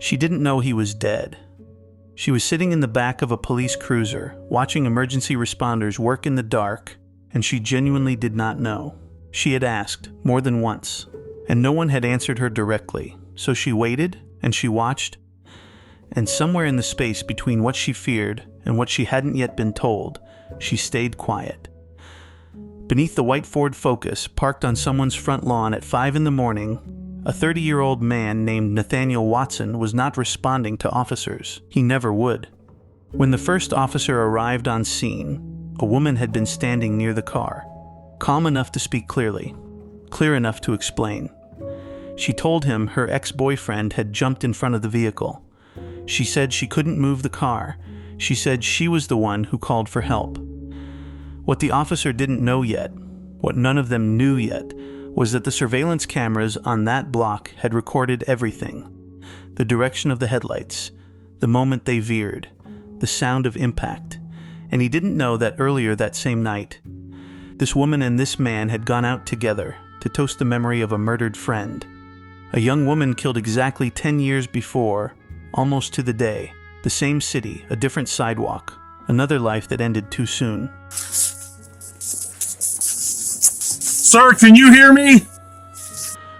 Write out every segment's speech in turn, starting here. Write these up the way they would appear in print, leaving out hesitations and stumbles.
She didn't know he was dead. She was sitting in the back of a police cruiser, watching emergency responders work in the dark, and she genuinely did not know. She had asked more than once, and no one had answered her directly. So she waited, and she watched, and somewhere in the space between what she feared and what she hadn't yet been told, she stayed quiet. Beneath the white Ford Focus, parked on someone's front lawn at 5 in the morning, a 30-year-old man named Nathaniel Watson was not responding to officers. He never would. When the first officer arrived on scene, a woman had been standing near the car, calm enough to speak clearly, clear enough to explain. She told him her ex-boyfriend had jumped in front of the vehicle. She said she couldn't move the car. She said she was the one who called for help. What the officer didn't know yet, what none of them knew yet, was that the surveillance cameras on that block had recorded everything. The direction of the headlights, the moment they veered, the sound of impact. And he didn't know that earlier that same night, this woman and this man had gone out together to toast the memory of a murdered friend. A young woman killed exactly 10 years before, almost to the day. The same city, a different sidewalk. Another life that ended too soon. Sir, can you hear me?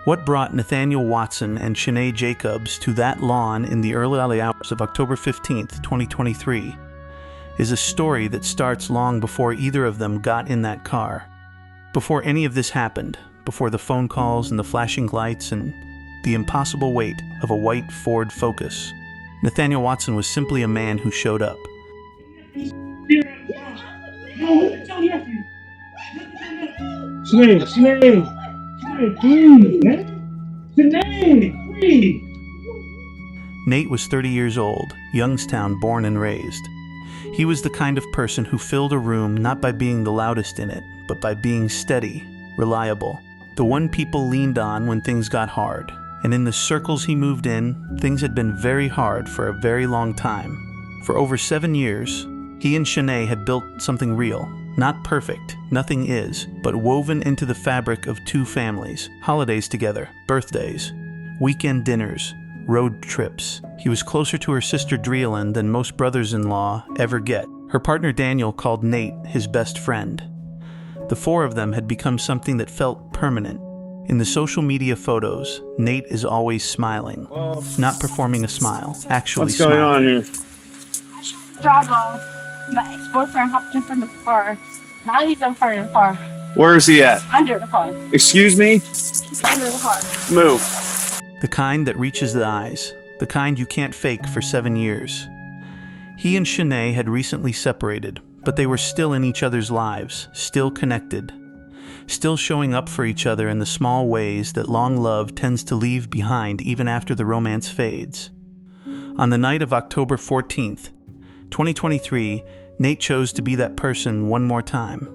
What brought Nathaniel Watson and Shanae Jacobs to that lawn in the early hours of October 15th, 2023, is a story that starts long before either of them got in that car. Before any of this happened, before the phone calls and the flashing lights and the impossible weight of a white Ford Focus, Nathaniel Watson was simply a man who showed up. Shanae, please, man. Shanae, please. Nate was 30 years old, Youngstown born and raised. He was the kind of person who filled a room not by being the loudest in it, but by being steady, reliable, the one people leaned on when things got hard. And in the circles he moved in, things had been very hard for a very long time. For over 7 years, he and Shanae had built something real. Not perfect, nothing is, but woven into the fabric of two families. Holidays together, birthdays, weekend dinners, road trips. He was closer to her sister Drealyn than most brothers-in-law ever get. Her partner Daniel called Nate his best friend. The four of them had become something that felt permanent. In the social media photos, Nate is always smiling. Not performing a smile, actually What's going on here? Drama. My ex-boyfriend hopped in front of the car. Now he's in front of the car. Where is he at? Under the car. Excuse me? He's under the car. Move. The kind that reaches the eyes, the kind you can't fake for 7 years. He and Shanae had recently separated, but they were still in each other's lives, still connected, still showing up for each other in the small ways that long love tends to leave behind even after the romance fades. On the night of October 14th, 2023, Nate chose to be that person one more time.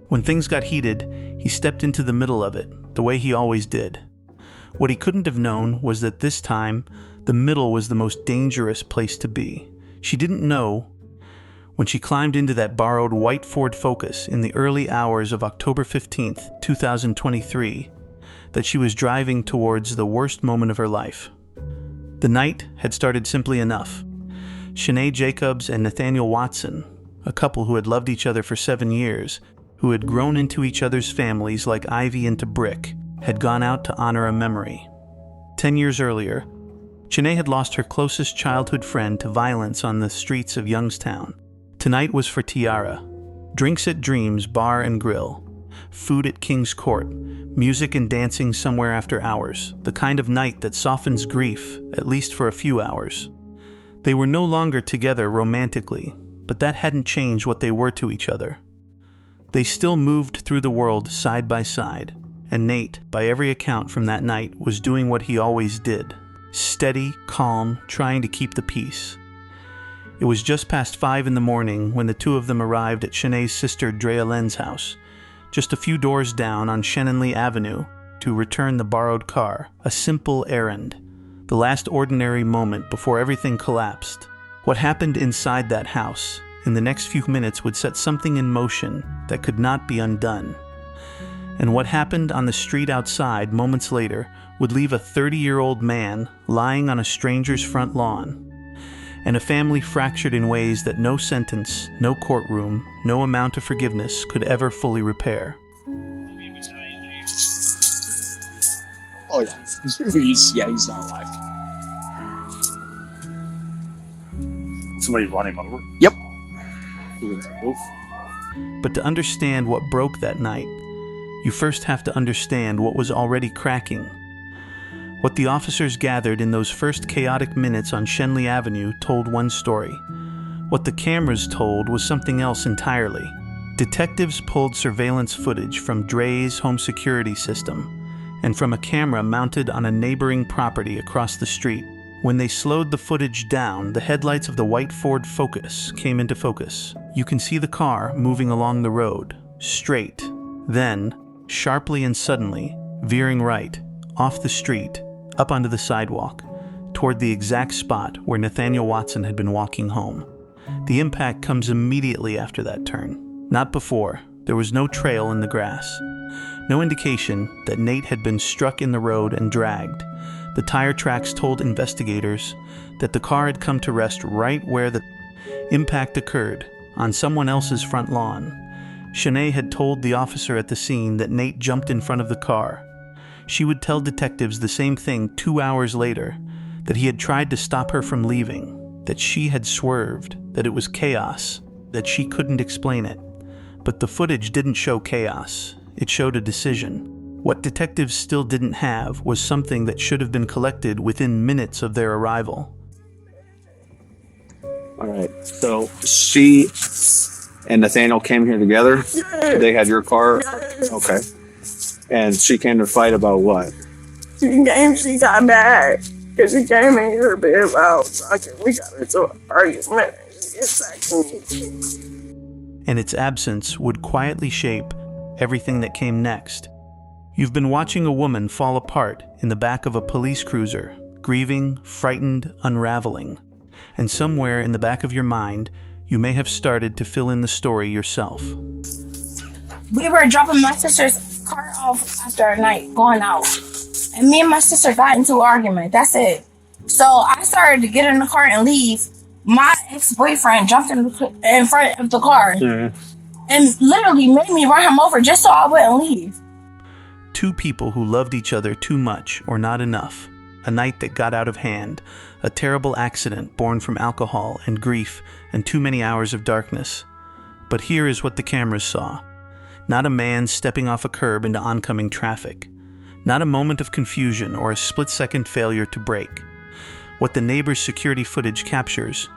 When things got heated, he stepped into the middle of it, the way he always did. What he couldn't have known was that this time, the middle was the most dangerous place to be. She didn't know, when she climbed into that borrowed white Ford Focus in the early hours of October 15th, 2023, that she was driving towards the worst moment of her life. The night had started simply enough. Shanae Jacobs and Nathaniel Watson, a couple who had loved each other for 7 years, who had grown into each other's families like ivy into brick, had gone out to honor a memory. 10 years earlier, Shanae had lost her closest childhood friend to violence on the streets of Youngstown. Tonight was for Tiara. Drinks at Dreams Bar and Grill, food at King's Court, music and dancing somewhere after hours, the kind of night that softens grief, at least for a few hours. They were no longer together romantically, but that hadn't changed what they were to each other. They still moved through the world side by side, and Nate, by every account from that night, was doing what he always did. Steady, calm, trying to keep the peace. It was just past 5 in the morning when the two of them arrived at Shanae's sister Drealyn's house, just a few doors down on Shenanlee Avenue, to return the borrowed car, a simple errand. The last ordinary moment before everything collapsed. What happened inside that house in the next few minutes would set something in motion that could not be undone. And what happened on the street outside moments later would leave a 30-year-old man lying on a stranger's front lawn, and a family fractured in ways that no sentence, no courtroom, no amount of forgiveness could ever fully repair. Oh yeah, he's not alive. Somebody run him over. Yep. But to understand what broke that night, you first have to understand what was already cracking. What the officers gathered in those first chaotic minutes on Shenley Avenue told one story. What the cameras told was something else entirely. Detectives pulled surveillance footage from Dre's home security system and from a camera mounted on a neighboring property across the street. When they slowed the footage down, the headlights of the white Ford Focus came into focus. You can see the car moving along the road, straight, then, sharply and suddenly, veering right, off the street, up onto the sidewalk, toward the exact spot where Nathaniel Watson had been walking home. The impact comes immediately after that turn. Not before. There was no trail in the grass. No indication that Nate had been struck in the road and dragged. The tire tracks told investigators that the car had come to rest right where the impact occurred, on someone else's front lawn. Shanae had told the officer at the scene that Nate jumped in front of the car. She would tell detectives the same thing 2 hours later, that he had tried to stop her from leaving, that she had swerved, that it was chaos, that she couldn't explain it. But the footage didn't show chaos. It showed a decision. What detectives still didn't have was something that should have been collected within minutes of their arrival. All right. So she and Nathaniel came here together. They had your car. Okay. And she came to fight about what? She got mad because she came in here to be about fucking. We got into an argument. And its absence would quietly shape everything that came next. You've been watching a woman fall apart in the back of a police cruiser, grieving, frightened, unraveling. And somewhere in the back of your mind, you may have started to fill in the story yourself. We were dropping my sister's car off after a night going out. And me and my sister got into an argument. That's it. So I started to get in the car and leave. My ex-boyfriend jumped in front of the car and literally made me run him over just so I wouldn't leave. Two people who loved each other too much or not enough. A night that got out of hand. A terrible accident born from alcohol and grief and too many hours of darkness. But here is what the cameras saw. Not a man stepping off a curb into oncoming traffic. Not a moment of confusion or a split-second failure to brake. What the neighbor's security footage captures,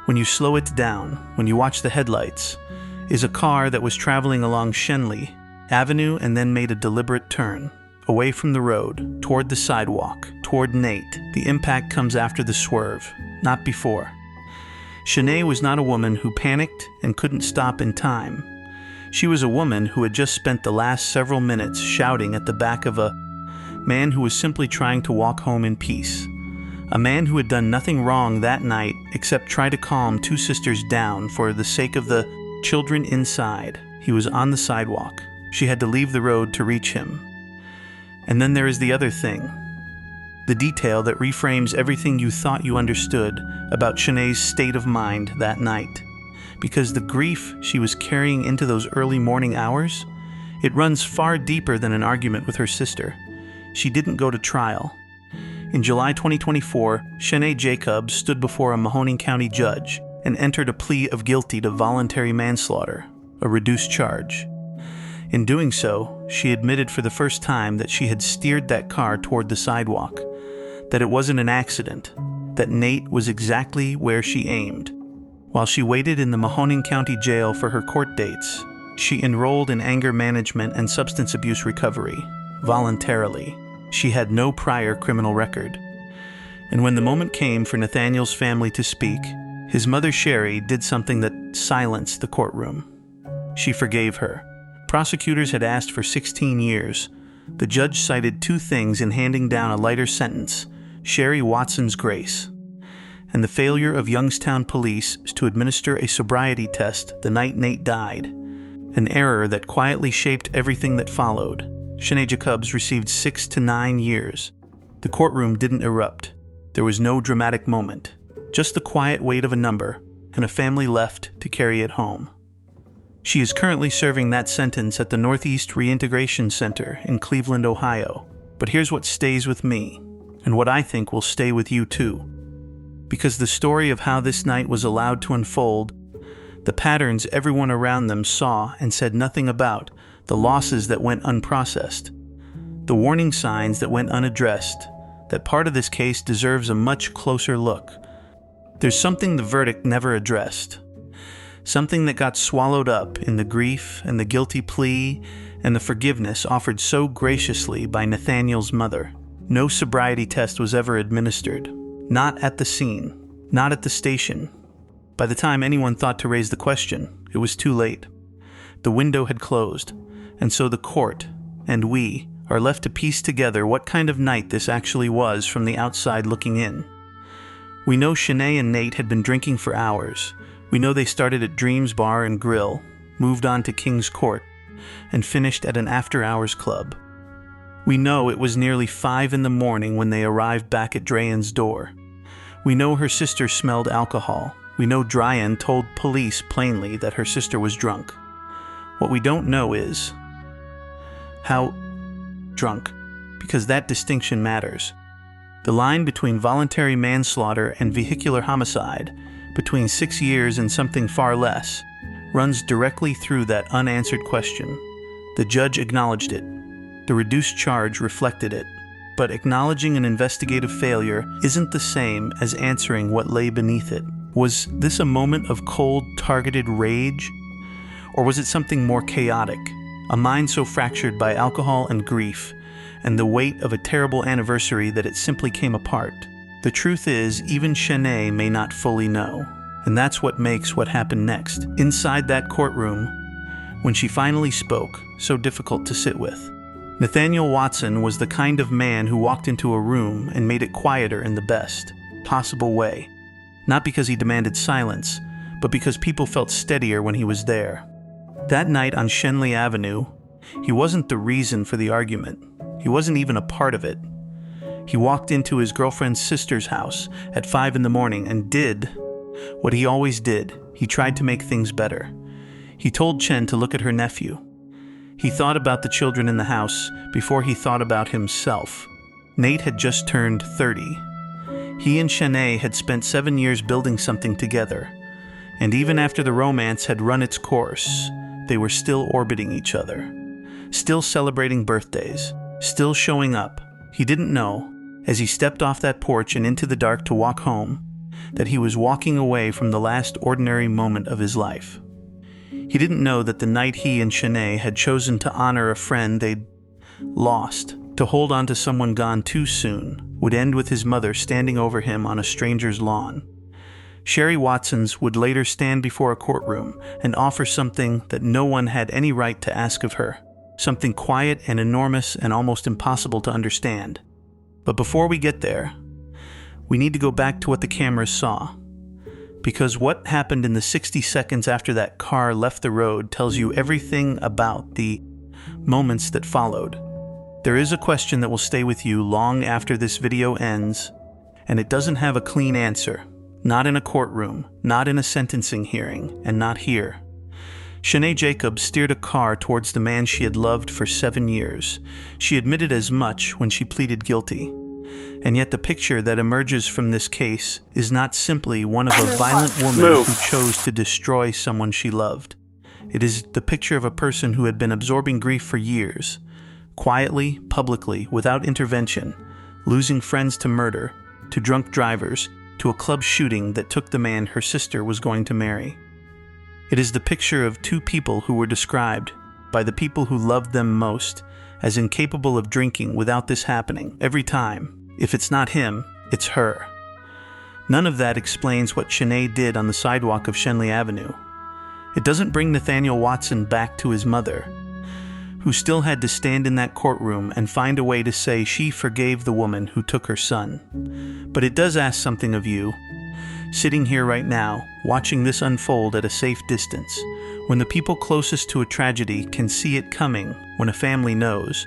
when you slow it down, when you watch the headlights, is a car that was traveling along Shenley Avenue and then made a deliberate turn, away from the road, toward the sidewalk, toward Nate. The impact comes after the swerve, not before. Shanae was not a woman who panicked and couldn't stop in time. She was a woman who had just spent the last several minutes shouting at the back of a man who was simply trying to walk home in peace. A man who had done nothing wrong that night except try to calm two sisters down for the sake of the children inside. He was on the sidewalk. She had to leave the road to reach him. And then there is the other thing. The detail that reframes everything you thought you understood about Shanae's state of mind that night. Because the grief she was carrying into those early morning hours, it runs far deeper than an argument with her sister. She didn't go to trial. In July 2024, Shanae Jacobs stood before a Mahoning County judge and entered a plea of guilty to voluntary manslaughter, a reduced charge. In doing so, she admitted for the first time that she had steered that car toward the sidewalk, that it wasn't an accident, that Nate was exactly where she aimed. While she waited in the Mahoning County Jail for her court dates, she enrolled in anger management and substance abuse recovery, voluntarily. She had no prior criminal record. And when the moment came for Nathaniel's family to speak, his mother Sherry did something that silenced the courtroom. She forgave her. Prosecutors had asked for 16 years. The judge cited two things in handing down a lighter sentence: Sherry Watson's grace, and the failure of Youngstown police to administer a sobriety test the night Nate died. an error that quietly shaped everything that followed. Shanae Jacobs received 6 to 9 years. The courtroom didn't erupt. There was no dramatic moment, just the quiet weight of a number and a family left to carry it home. She is currently serving that sentence at the Northeast Reintegration Center in Cleveland, Ohio. But here's what stays with me, and what I think will stay with you too. Because the story of how this night was allowed to unfold, the patterns everyone around them saw and said nothing about, the losses that went unprocessed, the warning signs that went unaddressed, that part of this case deserves a much closer look. There's something the verdict never addressed. Something that got swallowed up in the grief and the guilty plea and the forgiveness offered so graciously by Nathaniel's mother. No sobriety test was ever administered. Not at the scene. Not at the station. By the time anyone thought to raise the question, it was too late. The window had closed, and so the court, and we, are left to piece together what kind of night this actually was from the outside looking in. We know Shanae and Nate had been drinking for hours. We know they started at Dreams Bar and Grill, moved on to King's Court, and finished at an after-hours club. We know it was nearly 5 in the morning when they arrived back at Drayan's door. We know her sister smelled alcohol. We know Drayan told police plainly that her sister was drunk. What we don't know is how drunk, because that distinction matters. The line between voluntary manslaughter and vehicular homicide, between 6 years and something far less, runs directly through that unanswered question. The judge acknowledged it. The reduced charge reflected it. But acknowledging an investigative failure isn't the same as answering what lay beneath it. Was this a moment of cold, targeted rage? Or was it something more chaotic? A mind so fractured by alcohol and grief, and the weight of a terrible anniversary that it simply came apart. The truth is, even Shanae may not fully know. And that's what makes what happened next, inside that courtroom, when she finally spoke, so difficult to sit with. Nathaniel Watson was the kind of man who walked into a room and made it quieter in the best possible way. Not because he demanded silence, but because people felt steadier when he was there. That night on Shenley Avenue, he wasn't the reason for the argument. He wasn't even a part of it. He walked into his girlfriend's sister's house at 5 in the morning and did what he always did. He tried to make things better. He told Chen to look at her nephew. He thought about the children in the house before he thought about himself. Nate had just turned 30. He and Shanae had spent 7 years building something together. And even after the romance had run its course, they were still orbiting each other. Still celebrating birthdays. Still showing up. He didn't know, as he stepped off that porch and into the dark to walk home, that he was walking away from the last ordinary moment of his life. He didn't know that the night he and Shanae had chosen to honor a friend they'd lost, to hold on to someone gone too soon, would end with his mother standing over him on a stranger's lawn. Sherry Watson's would later stand before a courtroom and offer something that no one had any right to ask of her. Something quiet and enormous and almost impossible to understand. But before we get there, we need to go back to what the cameras saw. Because what happened in the 60 seconds after that car left the road tells you everything about the moments that followed. There is a question that will stay with you long after this video ends, and it doesn't have a clean answer. Not in a courtroom, not in a sentencing hearing, and not here. Shanae Jacobs steered a car towards the man she had loved for 7 years. She admitted as much when she pleaded guilty. And yet the picture that emerges from this case is not simply one of a violent woman who chose to destroy someone she loved. It is the picture of a person who had been absorbing grief for years, quietly, publicly, without intervention, losing friends to murder, to drunk drivers, to a club shooting that took the man her sister was going to marry. It is the picture of two people who were described, by the people who loved them most, as incapable of drinking without this happening every time. If it's not him, it's her. None of that explains what Shanae did on the sidewalk of Shenley Avenue. It doesn't bring Nathaniel Watson back to his mother, who still had to stand in that courtroom and find a way to say she forgave the woman who took her son. But it does ask something of you, sitting here right now, watching this unfold at a safe distance, When the people closest to a tragedy can see it coming, when a family knows,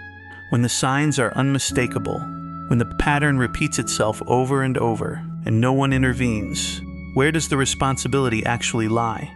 when the signs are unmistakable, when the pattern repeats itself over and over, and no one intervenes, where does the responsibility actually lie?